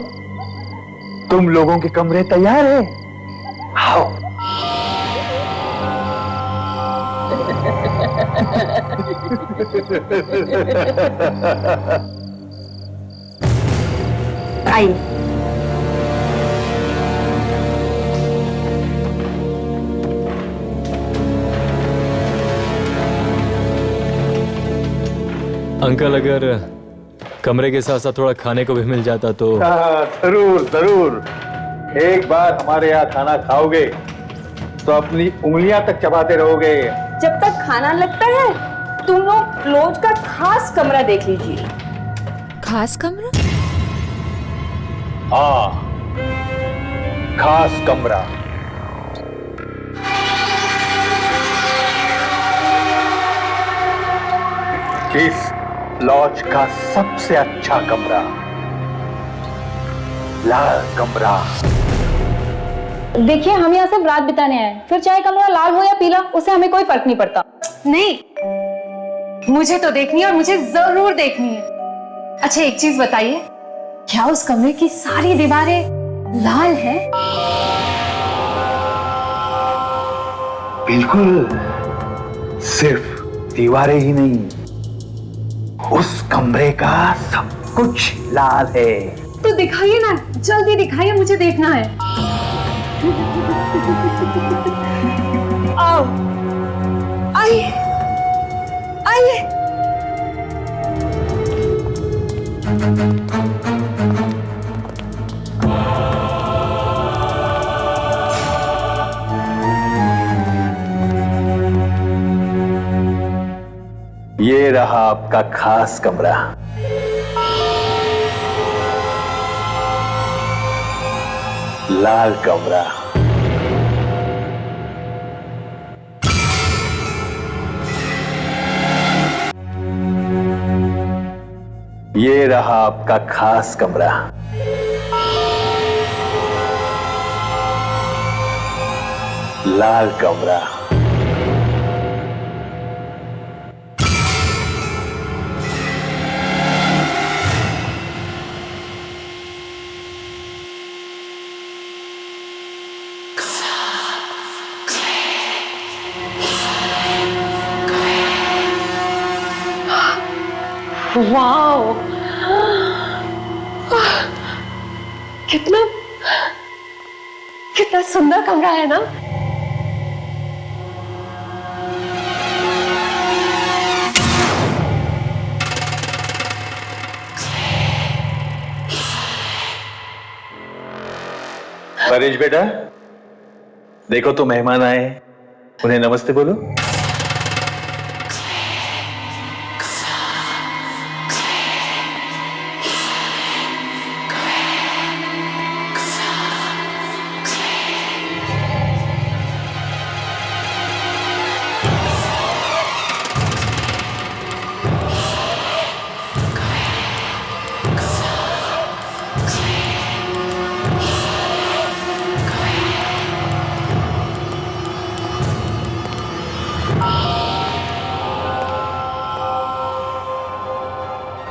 तुम लोगों के कमरे तैयार है, आओ। आइए। अंकल, अगर कमरे के साथ साथ थोड़ा खाने को भी मिल जाता तो। जरूर जरूर। एक बार हमारे यहाँ खाना खाओगे तो अपनी उंगलियां तक चबाते रहोगे। जब तक खाना लगता है तुम लोग लॉज का खास कमरा देख लीजिए। खास कमरा? हाँ, खास कमरा। इस लॉज का सबसे अच्छा कमरा, लाल कमरा। देखिए, हम यहाँ सिर्फ रात बिताने आए, फिर चाहे कमरा लाल हो या पीला, उससे हमें कोई फर्क नहीं पड़ता। नहीं, मुझे तो देखनी है और मुझे जरूर देखनी है। अच्छा, एक चीज बताइए, क्या उस कमरे की सारी दीवारें लाल हैं? बिल्कुल, सिर्फ दीवारें ही नहीं, उस कमरे का सब कुछ लाल है। तो दिखाइए ना, जल्दी दिखाइए, मुझे देखना है। आओ, आइए, आइए। ये रहा आपका खास कमरा। लाल कमरा। ये रहा आपका खास कमरा। लाल कमरा। वाओ, कितना कितना सुंदर कमरा है ना। परेश बेटा, देखो तो मेहमान आए, उन्हें नमस्ते बोलो।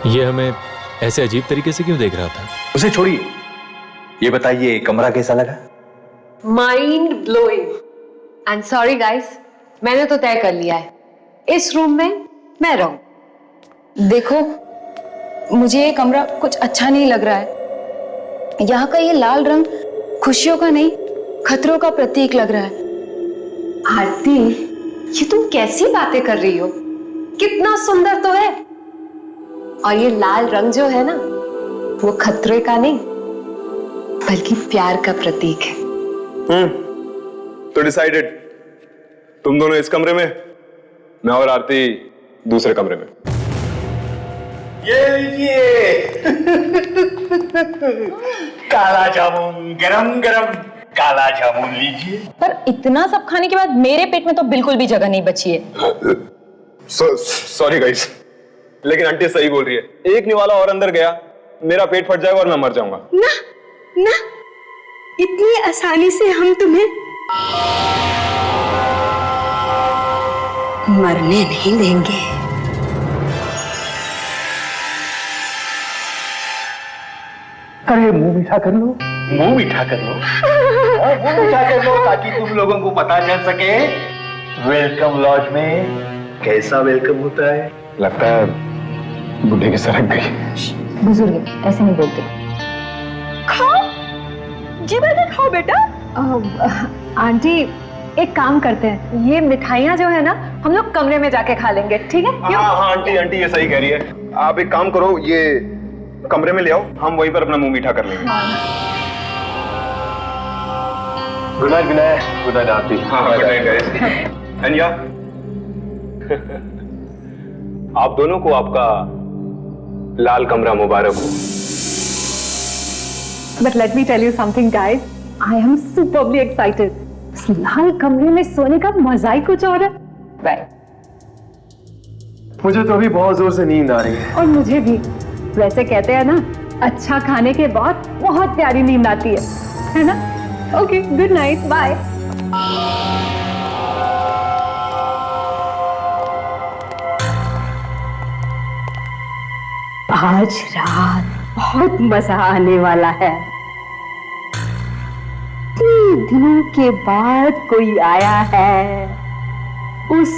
ये हमें ऐसे अजीब तरीके से क्यों देख रहा था? उसे छोड़िए, ये बताइए कमरा कैसा लगा? Mind blowing. And sorry guys, मैंने तो तय कर लिया है, इस रूम में मैं रहूं। देखो, मुझे ये कमरा कुछ अच्छा नहीं लग रहा है। यहाँ का ये लाल रंग खुशियों का नहीं, खतरों का प्रतीक लग रहा है। आरती, ये तुम कैसी बातें कर रही हो? कितना सुंदर तो है। और ये लाल रंग जो है ना, वो खतरे का नहीं बल्कि प्यार का प्रतीक है। तो डिसाइडेड, तुम दोनों इस कमरे में, मैं और आरती दूसरे कमरे में। ये लीजिए काला जामुन, गरम गरम काला जामुन लीजिए। पर इतना सब खाने के बाद मेरे पेट में तो बिल्कुल भी जगह नहीं बची है। सॉरी गाइस, लेकिन आंटी सही बोल रही है। एक निवाला और अंदर गया, मेरा पेट फट जाएगा और मैं मर जाऊंगा। ना ना, इतनी आसानी से हम तुम्हें मरने नहीं देंगे। अरे मुंह मीठा कर लो, मुंह मीठा कर लो, मुंह मीठा कर लो ताकि तुम लोगों को पता चल सके वेलकम लॉज में कैसा वेलकम होता है। लगता है बुढ़े की सरक गई। बुजुर्ग ऐसे नहीं बोलते। खाओ जी, बैठे खाओ बेटा। आंटी एक काम करते हैं, ये मिठाइयाँ जो है ना हम लोग कमरे में जाके खा लेंगे, ठीक है? हाँ हाँ आंटी, आंटी ये सही कह रही है। आप एक काम करो, ये कमरे में ले आओ, हम वहीं पर अपना मुंह मीठा कर लेंगे। Good night, good night, good night Aarti. हाँ गुड नाइट गाइस। एंड या आप दोनों को आपका लाल कमरा मुबारक हो। But let me tell you something, guys. I am superbly excited. इस लाल कमरे में सोने का मजा ही कुछ और है। Right. मुझे तो अभी बहुत जोर से नींद आ रही है। और मुझे भी। वैसे कहते हैं ना, अच्छा खाने के बाद बहुत प्यारी नींद आती है ना? Okay, good night, bye. आज रात बहुत मजा आने वाला है। 3 दिनों के बाद कोई आया है उस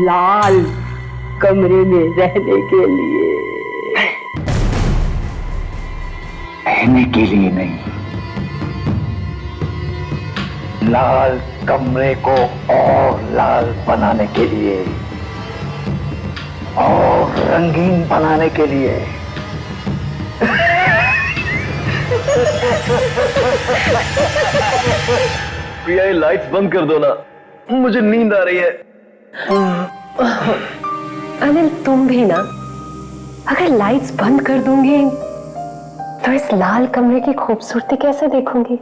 लाल कमरे में रहने के लिए। रहने के लिए नहीं, लाल कमरे को और लाल बनाने के लिए और रंगीन बनाने के लिए। प्रिया ये लाइट्स बंद कर दो ना, मुझे नींद आ रही है। अनिल तुम भी ना, अगर लाइट्स बंद कर दूंगी तो इस लाल कमरे की खूबसूरती कैसे देखूंगी?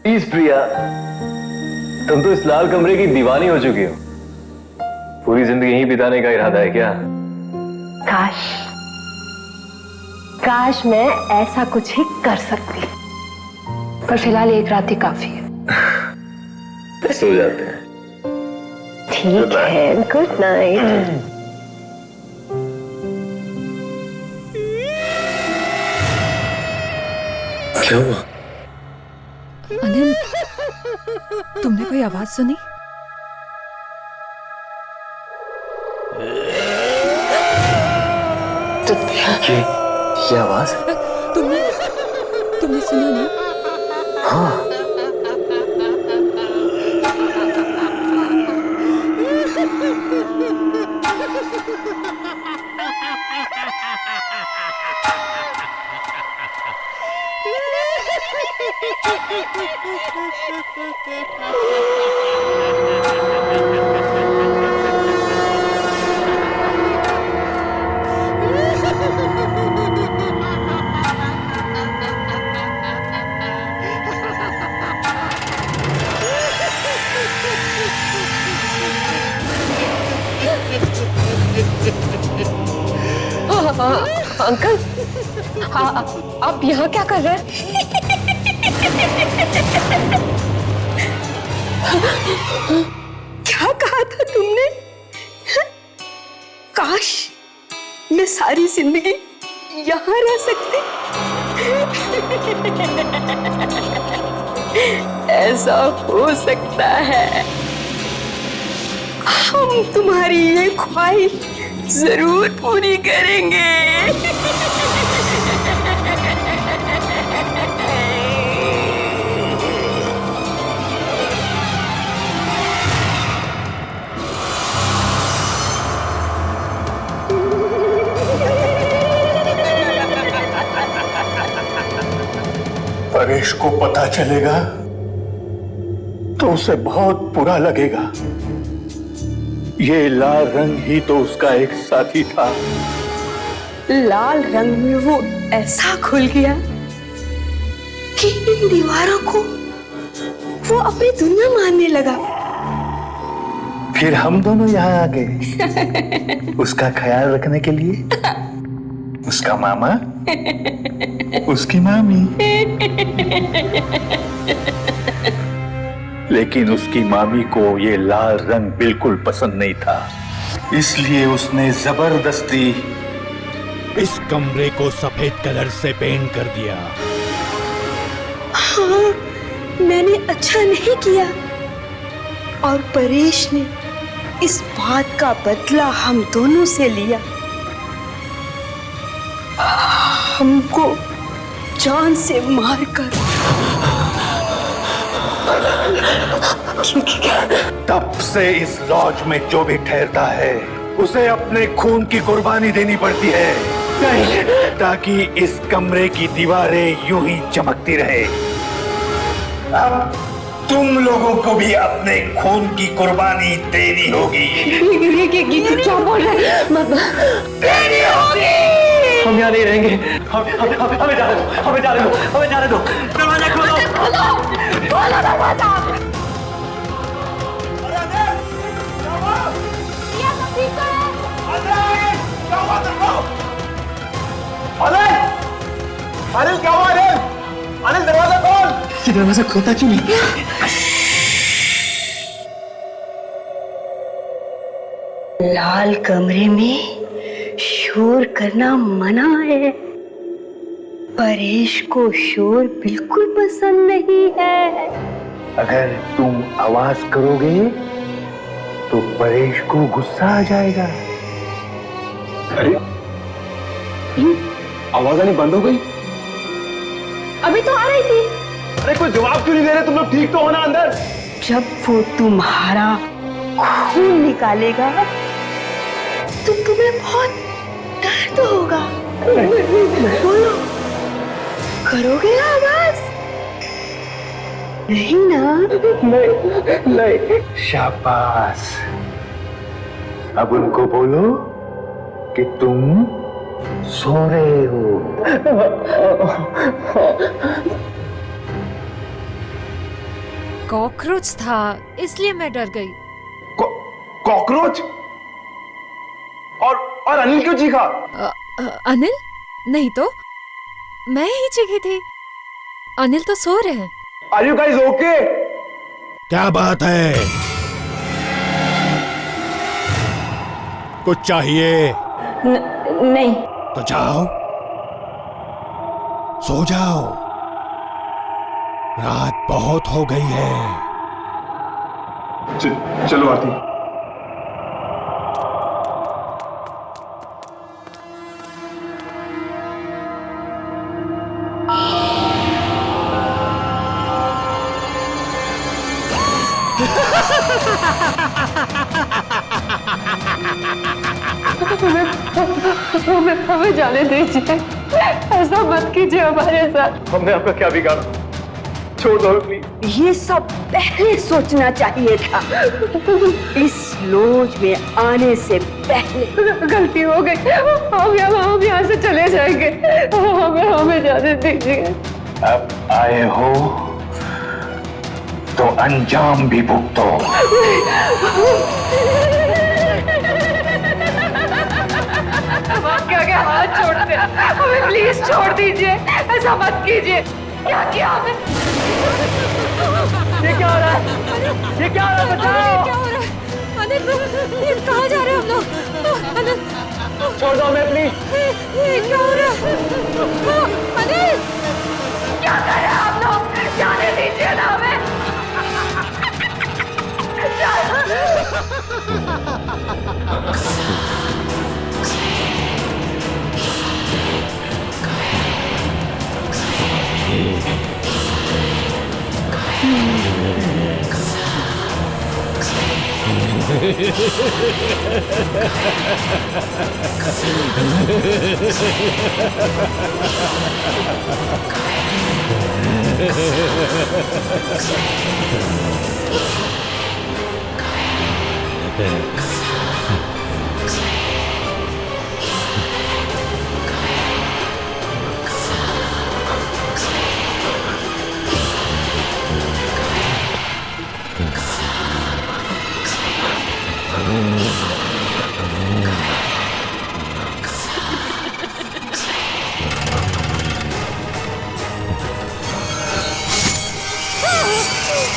प्लीज प्रिया, तुम तो इस लाल कमरे की दीवानी हो चुकी हो। पूरी जिंदगी यहीं बिताने का इरादा है क्या? काश काश मैं ऐसा कुछ ही कर सकती, पर फिलहाल एक रात ही काफी है। सो जाते हैं। ठीक है, गुड नाइट। क्या हुआ? अनिल, तुमने कोई आवाज सुनी? ये आवाज? तुमने सुना ना? हाँ। अंकल, आप यहाँ क्या कर रहे हैं? क्या कहा था तुमने? काश मैं सारी जिंदगी यहाँ रह सकती। ऐसा हो सकता है। हम तुम्हारी ये ख्वाहिश जरूर पूरी करेंगे। परेश को पता चलेगा तो उसे बहुत बुरा लगेगा। ये लाल रंग ही तो उसका एक साथी था। लाल रंग में वो ऐसा खुल गया कि इन दीवारों को वो अपनी दुनिया मानने लगा। फिर हम दोनों यहाँ आ गए उसका ख्याल रखने के लिए। उसका मामा, उसकी मामी। लेकिन उसकी मामी को ये लाल रंग बिल्कुल पसंद नहीं था, इसलिए उसने जबरदस्ती इस कमरे को सफेद कलर से पेंट कर दिया। हाँ, मैंने अच्छा नहीं किया और परेश ने इस बात का बदला हम दोनों से लिया। हमको जान से मारकर। तब से इस लॉज में जो भी ठहरता है उसे अपने खून की कुर्बानी देनी पड़ती है, ताकि इस कमरे की दीवारें यूं ही चमकती रहे। अब तुम लोगों को भी अपने खून की कुर्बानी देनी होगी। क्या बोल रहे हैं? देनी होगी। हम यहाँ नहीं रहेंगे। हमें जाने दो, हमें जाने दो, हमें जाने दो। दरवाजा खोलो, खोलो दरवाजा। अनिल क्या हुआ? अनिल दरवाजा खोल। ये दरवाजा खोलता क्यों नहीं? लाल कमरे में शोर करना मना है। परेश को शोर बिल्कुल पसंद नहीं है। अगर तुम आवाज करोगे तो परेश को गुस्सा आ जाएगा। अरे आवाज आनी बंद हो गई? अभी तो आ रही थी। अरे कोई जवाब क्यों नहीं दे रहे तुम लोग? ठीक तो होना अंदर। जब वो तुम्हारा खून निकालेगा तो तुम्हें बहुत दर्द होगा। बोलो, करोगे ना आवाज? नहीं ना? नहीं। शाबाश। अब उनको बोलो कि तुम सो रहे हो। कॉकरोच था इसलिए मैं डर गई। कॉकरोच? और अनिल क्यों चीखा? अनिल? नहीं तो मैं ही चीखी थी। अनिल तो सो रहे हैं। Are you guys okay? क्या बात है? कुछ चाहिए? नहीं। तो जाओ, सो जाओ, रात बहुत हो गई है। चलो आरती। हमें जाने दीजिए। ऐसा मत कीजिए हमारे साथ। हमने आपका क्या बिगाड़ा? छोड़ दो प्लीज। ये सब पहले सोचना चाहिए था। इस लॉज में आने से पहले। गलती हो गई। हम यहाँ से चले जाएंगे। हमें जाने दीजिए। अब आए हो तो अंजाम भी भुगतो। क्या हाथ छोड़ दे। हमें प्लीज छोड़ दीजिए। ऐसा मत कीजिए। क्या किया हमें? ये क्या हो रहा है? ये क्या हो रहा है? बचाओ! क्या हो रहा है? अनिल, कहाँ जा रहे हैं हम लोग? अनिल, छोड़ दो हमें प्लीज। ये क्या हो रहा है? अनिल, क्या कर रहे हैं आप लोग? जाने दीजिए ना हमें।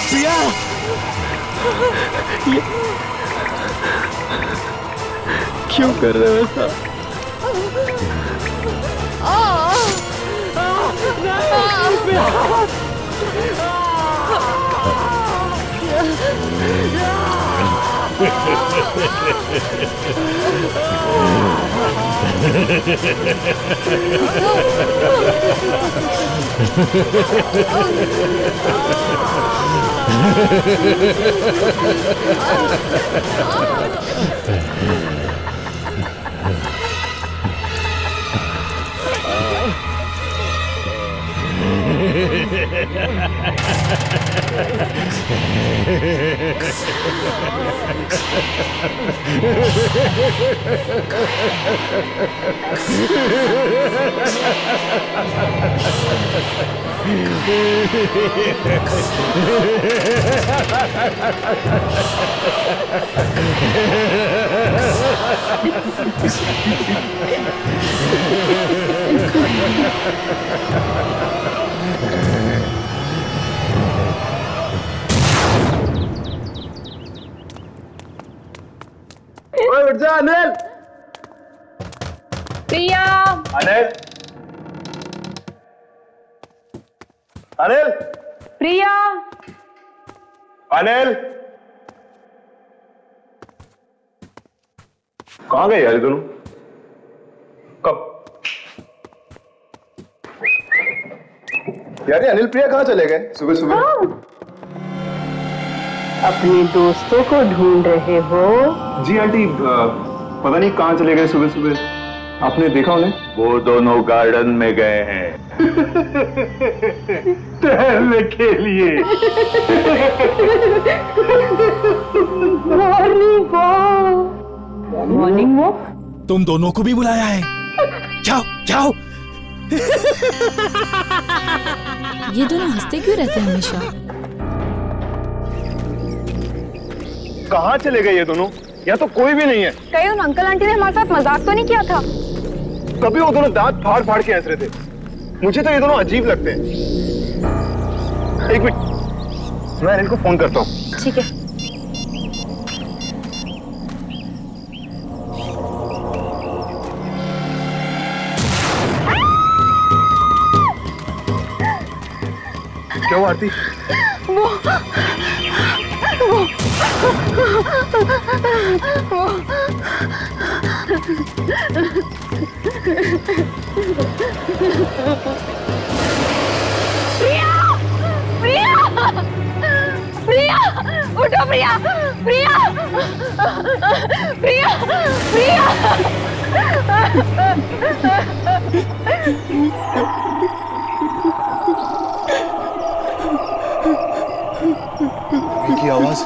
प्रिया, ये क्यों कर रहे हो ऐसा? उठ जा अनिल। प्रिया, अनिल, अनिल, प्रिया, अनिल, कहाँ गए यार ये दोनों? कब? यार ये अनिल प्रिया कहाँ चले गए सुबह सुबह? अपने दोस्तों को ढूंढ रहे हो? जी आंटी, पता नहीं कहाँ चले गए सुबह सुबह। आपने देखा उन्हें? वो दोनों गार्डन में गए हैं टहलने के लिए। Morning walk. Morning walk? तुम दोनों को भी बुलाया है। जाओ जाओ। ये दोनों हंसते क्यों रहते हैं हमेशा? कहाँ चले गए ये दोनों? यहाँ तो कोई भी नहीं है। कहीं उन अंकल आंटी ने हमारे साथ मजाक तो नहीं किया था? तभी वो दोनों दांत फाड़ फाड़ के हंस रहे थे। मुझे तो ये दोनों अजीब लगते हैं। एक मिनट, मैं अनिल को फोन करता हूँ। ठीक है। क्या हुआ आरती? प्रिया, प्रिया, प्रिया, उठो प्रिया, प्रिया, प्रिया, प्रिया। की आवाज।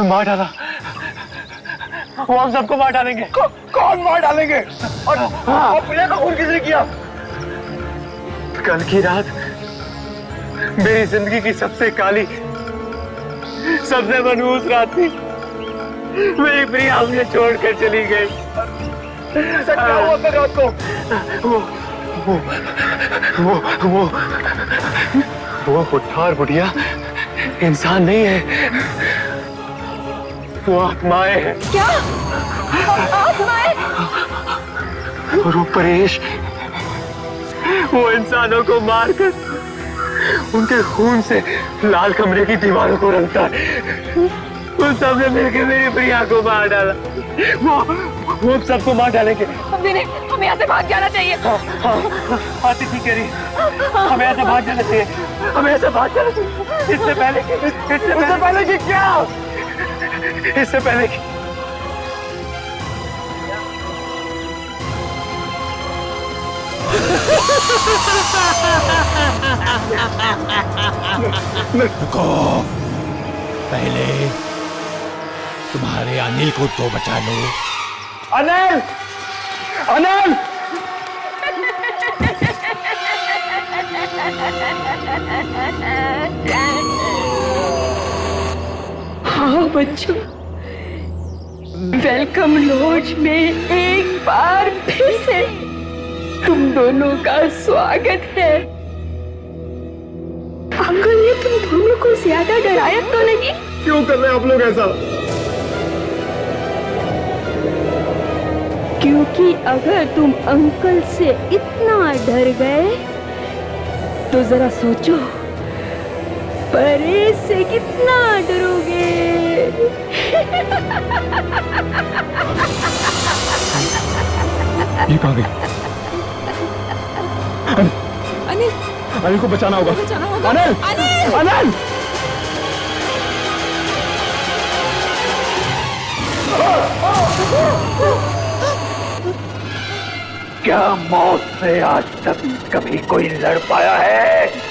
मार डाला। वो हम सबको मार डालेंगे। कौन मार डालेंगे? और प्रिया का खून किसने किया? कल की रात मेरी जिंदगी की सबसे काली, सबसे मनहूस रात थी। मेरी प्रिया मुझे छोड़कर चली गई। ऐसा क्या हुआ कल रात को? वो बुढ़ा और बुढ़िया इंसान नहीं है, वो आत्माएं हैं। क्या? आत्माएं? और वो परेश, वो इंसानों को मारकर उनके खून से लाल कमरे की दीवारों को रंगता है। उन सबने मिलकर मेरी प्रिया को मार डाला। वो सबको मार डालेंगे। हमें यहाँ से भाग जाना चाहिए। आती ठीक कह रही, हमें ऐसे भाग जाना चाहिए, हमें ऐसे भाग जाना चाहिए। इससे पहले कि क्या? इससे पहले कि रुको, पहले तुम्हारे अनिल को तो बचा लो। अनिल! अनिल! हाँ बच्चों, वेलकम लॉज में एक बार फिर से तुम दोनों का स्वागत है। अंकल ने तुम दोनों को ज्यादा डराया तो नहीं? क्यों कर रहे हैं आप लोग ऐसा? क्योंकि अगर तुम अंकल से इतना डर गए तो जरा सोचो परेश से कितना डरोगे। ये कहाँ गई? अनिल अनिल को बचाना होगा। अनिल! अनिल! क्या मौत से आज तक कभी कोई लड़ पाया है?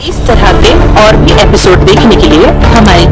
इस तरह के और भी एपिसोड देखने के लिए हमारे